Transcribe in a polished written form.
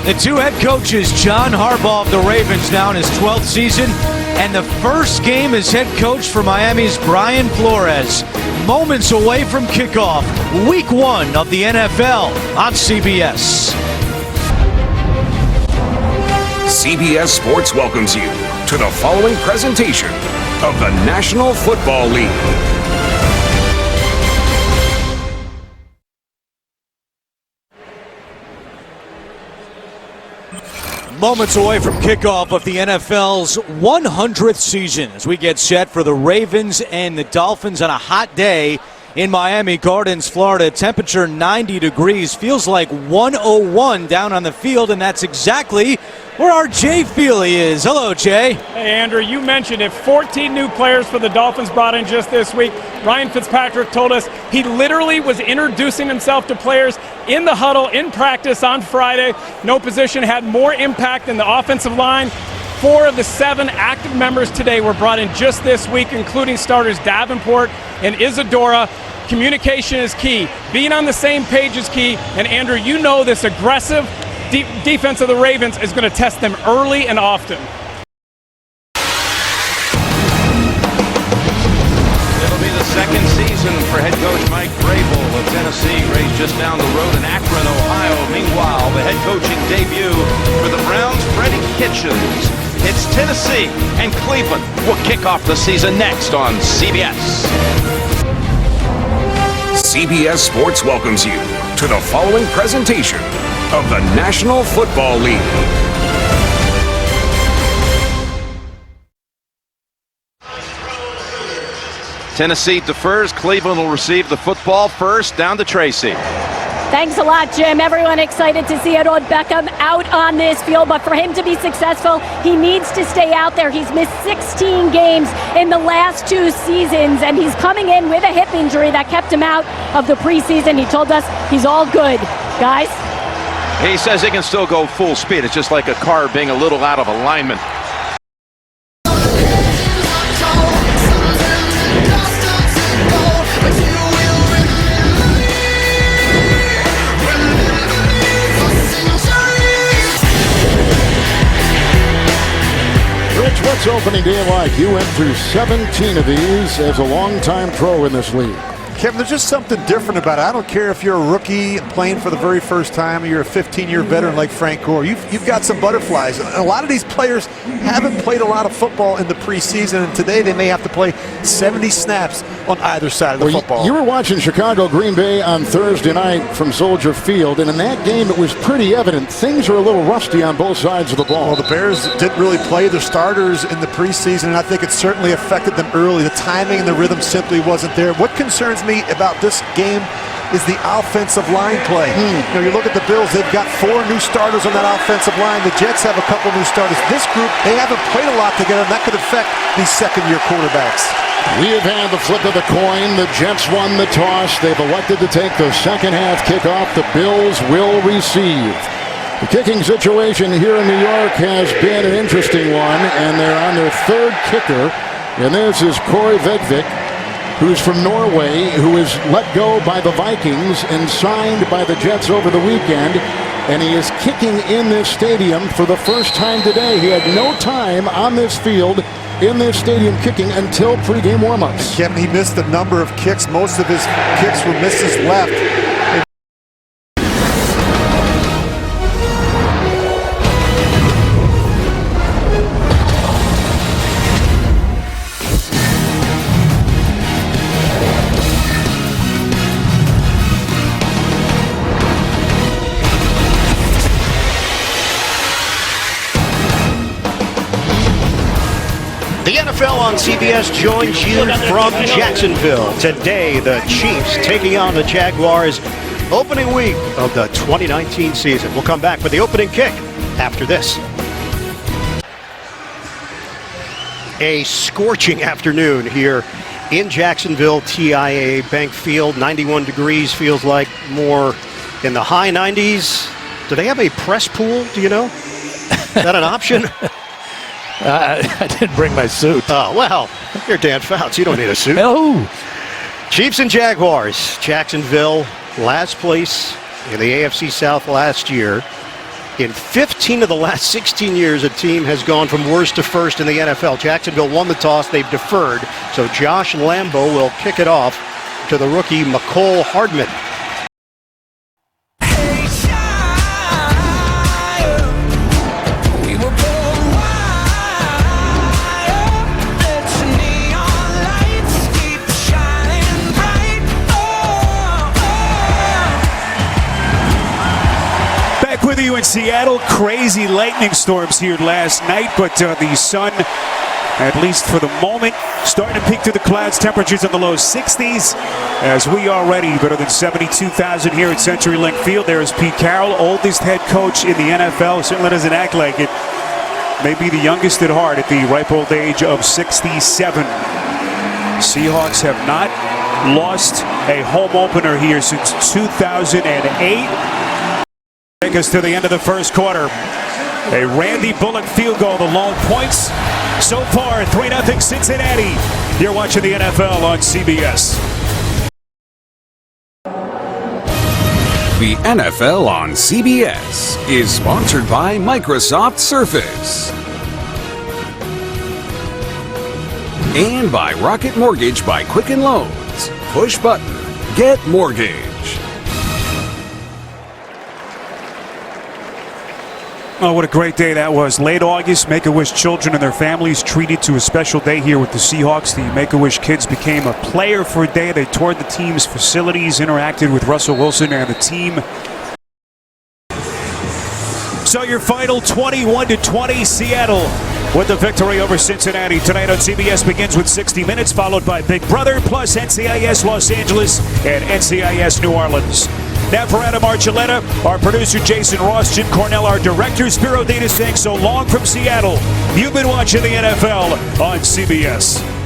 The two head coaches, John Harbaugh of the Ravens, now in his 12th season, and the first game as head coach for Miami's Brian Flores. Moments away from kickoff, week 1 of the NFL on CBS. CBS Sports welcomes you to the following presentation of the National Football League. Moments away from kickoff of the NFL's 100th season as we get set for the Ravens and the Dolphins on a hot day in Miami Gardens, Florida. Temperature 90 degrees, feels like 101 down on the field, and that's exactly where our Jay Feely is. Hello, Jay. Hey, Andrew, you mentioned it. 14 new players for the Dolphins brought in just this week. Ryan Fitzpatrick told us he literally was introducing himself to players in the huddle, in practice on Friday. No position had more impact than the offensive line. 4 of the 7 active members today were brought in just this week, including starters Davenport and Isadora. Communication is key. Being on the same page is key. And Andrew, you know this aggressive defense of the Ravens is going to test them early and often. It'll be the second season for head coach Mike Vrabel of Tennessee, raised just down the road in Akron, Ohio. Meanwhile, the head coaching debut for the Browns, Freddie Kitchens. It's Tennessee and Cleveland. We'll kick off the season next on CBS. CBS Sports welcomes you to the following presentation of the National Football League. Tennessee defers. Cleveland will receive the football first. Down to Tracy. Thanks a lot, Jim. Everyone excited to see Odell Beckham out on this field, but for him to be successful, he needs to stay out there. He's missed 16 games in the last 2 seasons, and he's coming in with a hip injury that kept him out of the preseason. He told us he's all good. Guys? He says he can still go full speed. It's just like a car being a little out of alignment. What's opening day like? You went through 17 of these as a longtime pro in this league. Kevin, there's just something different about it. I don't care if you're a rookie and playing for the very first time or you're a 15-year veteran like Frank Gore. You've got some butterflies. A lot of these players haven't played a lot of football in the preseason, and today they may have to play 70 snaps on either side of the football. You were watching Chicago Green Bay on Thursday night from Soldier Field, and in that game it was pretty evident things are a little rusty on both sides of the ball. Well, the Bears didn't really play their starters in the preseason, and I think it certainly affected them early. The timing and the rhythm simply wasn't there. What concerns me about this game is the offensive line play. You know, you look at the Bills, they've got 4 new starters on that offensive line. The Jets have a couple new starters. This group, they haven't played a lot together, and that could affect these second-year quarterbacks. We have had the flip of the coin. The Jets won the toss. They've elected to take the second half kickoff. The Bills will receive. The kicking situation here in New York has been an interesting one, and they're on their 3rd kicker, and this is Corey Vedvik, who's from Norway, who is let go by the Vikings and signed by the Jets over the weekend. And he is kicking in this stadium for the first time today. He had no time on this field in this stadium kicking until pregame warmups. Kevin, he missed a number of kicks. Most of his kicks were misses left. The NFL on CBS joins you from Jacksonville. Today, the Chiefs taking on the Jaguars. Opening week of the 2019 season. We'll come back with the opening kick after this. A scorching afternoon here in Jacksonville, TIAA Bank Field. 91 degrees, feels like more in the high 90s. Do they have a press pool, do you know? Is that an option? I didn't bring my suit. Oh, well, you're Dan Fouts. You don't need a suit. No. Chiefs and Jaguars. Jacksonville, last place in the AFC South last year. In 15 of the last 16 years, a team has gone from worst to first in the NFL. Jacksonville won the toss. They've deferred. So Josh Lambo will kick it off to the rookie McCole Hardman. With you in Seattle, crazy lightning storms here last night, but the sun, at least for the moment, starting to peek through the clouds. Temperatures in the low 60s as we are ready. Better than 72,000 here at CenturyLink Field. There is Pete Carroll, oldest head coach in the NFL. Certainly doesn't act like it. Maybe the youngest at heart at the ripe old age of 67. Seahawks have not lost a home opener here since 2008. Take us to the end of the first quarter. A Randy Bullock field goal, the lone points. So far, 3-0 Cincinnati. You're watching the NFL on CBS. The NFL on CBS is sponsored by Microsoft Surface. And by Rocket Mortgage by Quicken Loans. Push button, get mortgage. Oh, what a great day that was. Late August, Make-A-Wish children and their families treated to a special day here with the Seahawks. The Make-A-Wish kids became a player for a day. They toured the team's facilities, interacted with Russell Wilson and the team. So your final 21-20, Seattle with the victory over Cincinnati. Tonight on CBS begins with 60 Minutes, followed by Big Brother, plus NCIS Los Angeles and NCIS New Orleans. Now for Adam Archuleta, our producer Jason Ross, Jim Cornell, our director Spiro Data saying so long from Seattle. You've been watching the NFL on CBS.